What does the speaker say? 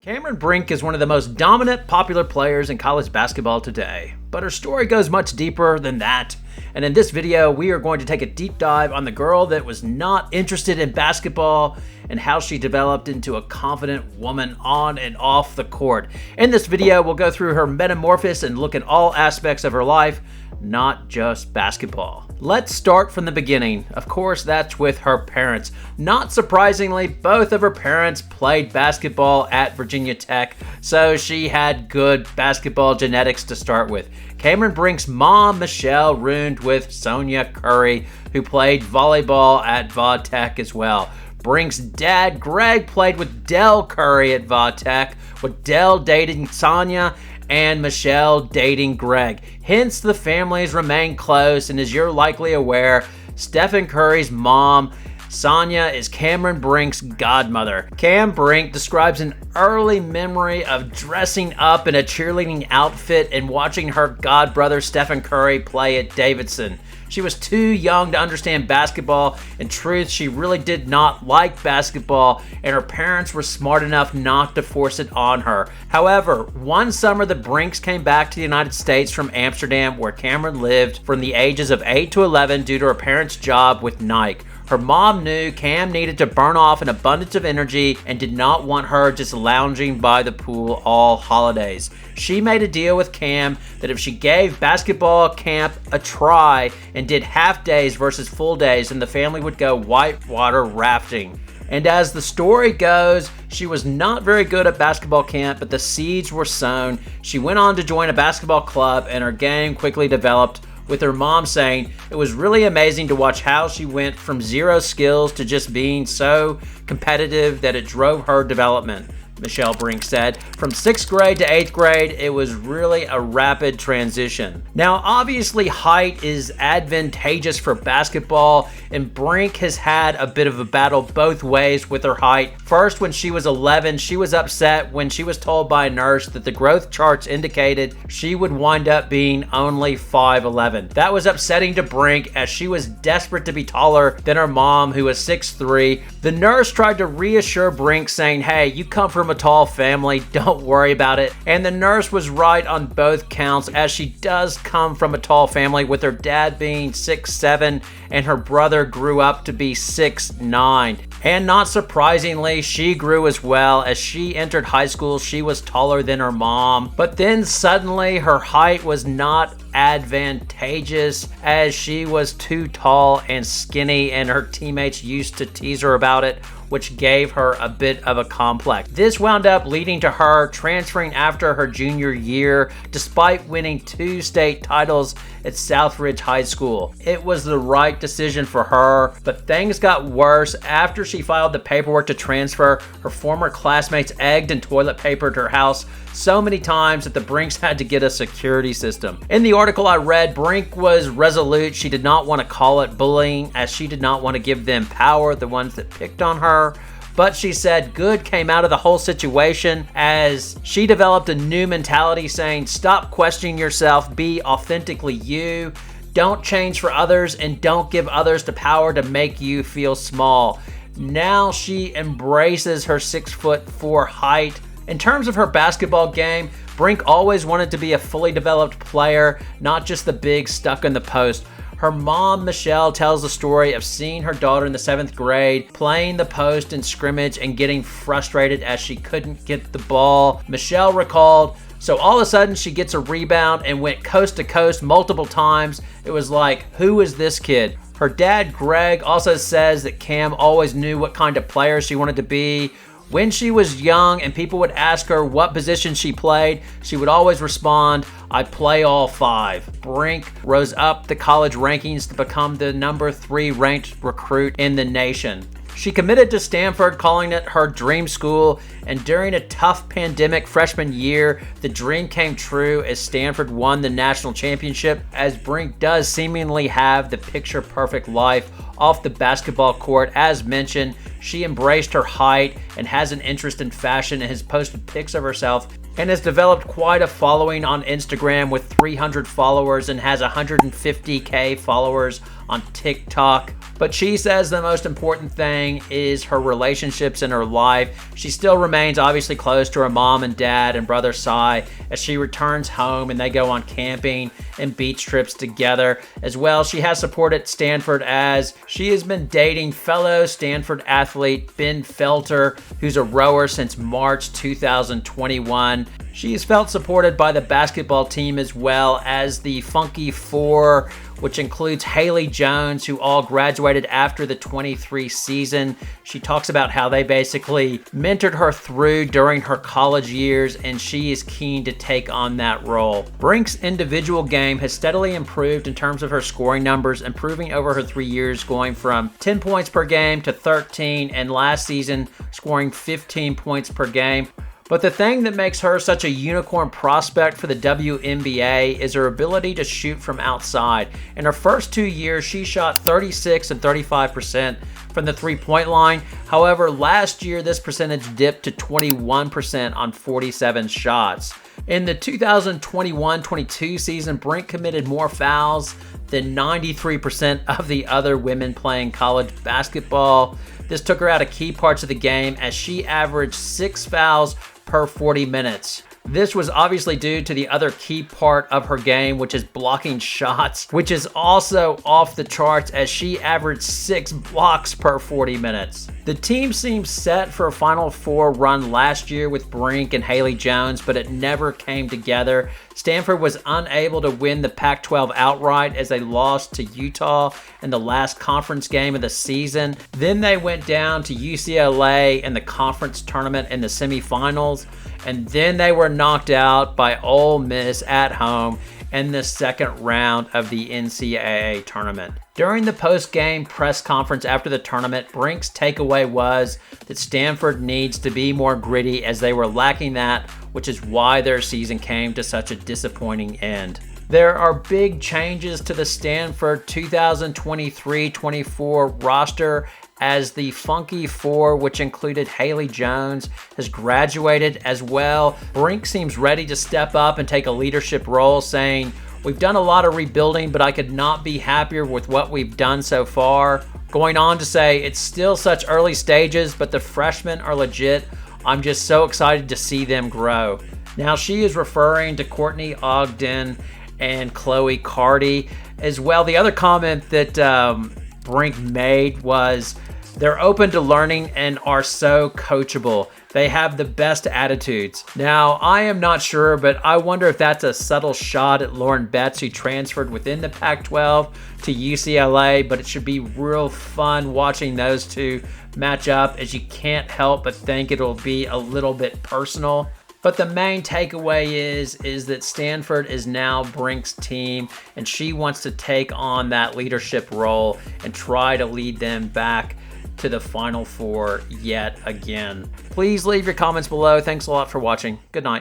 Cameron Brink is one of the most dominant, popular players in college basketball today, but her story goes much deeper than that. And in this video, we are going to take a deep dive on the girl that was not interested in basketball and how she developed into a confident woman on and off the court. In this video, we'll go through her metamorphosis and look at all aspects of her life, not just basketball. Let's start from the beginning. Of course, that's with her parents. Not surprisingly, both of her parents played basketball at Virginia Tech, so she had good basketball genetics to start with. Cameron Brink's mom, Michelle, roomed with Sonia Curry, who played volleyball at Va Tech as well. Brink's dad, Greg, played with Dell Curry at Va Tech, with Dell dating Sonia and Michelle dating Greg. Hence, the families remain close, and as you're likely aware, Stephen Curry's mom, Sonia, is Cameron Brink's godmother. Cam Brink describes an early memory of dressing up in a cheerleading outfit and watching her godbrother Stephen Curry play at Davidson. She was too young to understand basketball. In truth, she really did not like basketball, and her parents were smart enough not to force it on her. However, one summer the Brinks came back to the United States from Amsterdam, where Cameron lived from the ages of 8 to 11 due to her parents' job with Nike. Her mom knew Cam needed to burn off an abundance of energy and did not want her just lounging by the pool all holidays. She made a deal with Cam that if she gave basketball camp a try and did half days versus full days, then the family would go whitewater rafting. And as the story goes, she was not very good at basketball camp, but the seeds were sown. She went on to join a basketball club, and her game quickly developed, with her mom saying it was really amazing to watch how she went from zero skills to just being so competitive that it drove her development. Michelle Brink said, from 6th grade to 8th grade, it was really a rapid transition. Now, obviously, height is advantageous for basketball, and Brink has had a bit of a battle both ways with her height. First, when she was 11, she was upset when she was told by a nurse that the growth charts indicated she would wind up being only 5'11". That was upsetting to Brink, as she was desperate to be taller than her mom, who was 6'3". The nurse tried to reassure Brink, saying, hey, you come from a tall family, don't worry about it. And the nurse was right on both counts, as she does come from a tall family, with her dad being 6'7" and her brother grew up to be 6'9". And not surprisingly, she grew as well. As she entered high school, she was taller than her mom. But then suddenly her height was not advantageous, as she was too tall and skinny, and her teammates used to tease her about it, which gave her a bit of a complex. This wound up leading to her transferring after her junior year, despite winning 2 state titles at Southridge High School. It was the right decision for her, but things got worse after she filed the paperwork to transfer. Her former classmates egged and toilet papered her house so many times that the Brinks had to get a security system. In the article I read, Brink was resolute. She did not want to call it bullying, as she did not want to give them power, the ones that picked on her. But she said good came out of the whole situation, as she developed a new mentality saying, stop questioning yourself, be authentically you, don't change for others, and don't give others the power to make you feel small. Now she embraces her 6'4" height. In terms of her basketball game, Brink always wanted to be a fully developed player, not just the big stuck in the post. Her mom, Michelle, tells the story of seeing her daughter in the 7th grade playing the post in scrimmage and getting frustrated as she couldn't get the ball. Michelle recalled, so all of a sudden she gets a rebound and went coast to coast multiple times. It was like, who is this kid? Her dad, Greg, also says that Cam always knew what kind of player she wanted to be. When she was young and people would ask her what position she played, she would always respond, I play all 5. Brink rose up the college rankings to become the number 3 ranked recruit in the nation. She committed to Stanford, calling it her dream school, and during a tough pandemic freshman year, the dream came true as Stanford won the national championship, as Brink does seemingly have the picture-perfect life off the basketball court. As mentioned, She embraced her height and has an interest in fashion and has posted pics of herself and has developed quite a following on Instagram with 300 followers and has 150K followers on TikTok. But she says the most important thing is her relationships in her life. She still remains obviously close to her mom and dad and brother Cy as she returns home and they go on camping and beach trips together. As well, she has supported Stanford as she has been dating fellow Stanford athlete Ben Felter, who's a rower since March 2021. She has felt supported by the basketball team as well as the Funky Four, which includes Haley Jones, who all graduated after the 23 season. She talks about how they basically mentored her through during her college years, and she is keen to take on that role. Brink's individual game has steadily improved in terms of her scoring numbers, improving over her 3 years, going from 10 points per game to 13, and last season scoring 15 points per game. But the thing that makes her such a unicorn prospect for the WNBA is her ability to shoot from outside. In her first 2 years, she shot 36 and 35% from the three-point line. However, last year, this percentage dipped to 21% on 47 shots. In the 2021-22 season, Brink committed more fouls than 93% of the other women playing college basketball. This took her out of key parts of the game as she averaged 6 fouls per 40 minutes. This was obviously due to the other key part of her game, which is blocking shots, which is also off the charts as she averaged 6 blocks per 40 minutes. The team seemed set for a Final Four run last year with Brink and Haley Jones, but it never came together. Stanford was unable to win the Pac-12 outright as they lost to Utah in the last conference game of the season. Then they went down to UCLA in the conference tournament in the semifinals, and then they were knocked out by Ole Miss at home in the second round of the NCAA tournament. During the post-game press conference after the tournament, Brink's takeaway was that Stanford needs to be more gritty as they were lacking that, which is why their season came to such a disappointing end. There are big changes to the Stanford 2023-24 roster as the Funky Four, which included Haley Jones, has graduated as well. Brink seems ready to step up and take a leadership role, saying, "We've done a lot of rebuilding, but I could not be happier with what we've done so far." Going on to say, "It's still such early stages, but the freshmen are legit. I'm just so excited to see them grow." Now, she is referring to Courtney Ogden and Chloe Carty as well. The other comment that Brink made was, "They're open to learning and are so coachable. They have the best attitudes." Now, I am not sure, but I wonder if that's a subtle shot at Lauren Betts, who transferred within the Pac-12 to UCLA, but it should be real fun watching those two match up, as you can't help but think it'll be a little bit personal. But the main takeaway is that Stanford is now Brink's team, and she wants to take on that leadership role and try to lead them back to the Final Four yet again. Please leave your comments below. Thanks a lot for watching. Good night.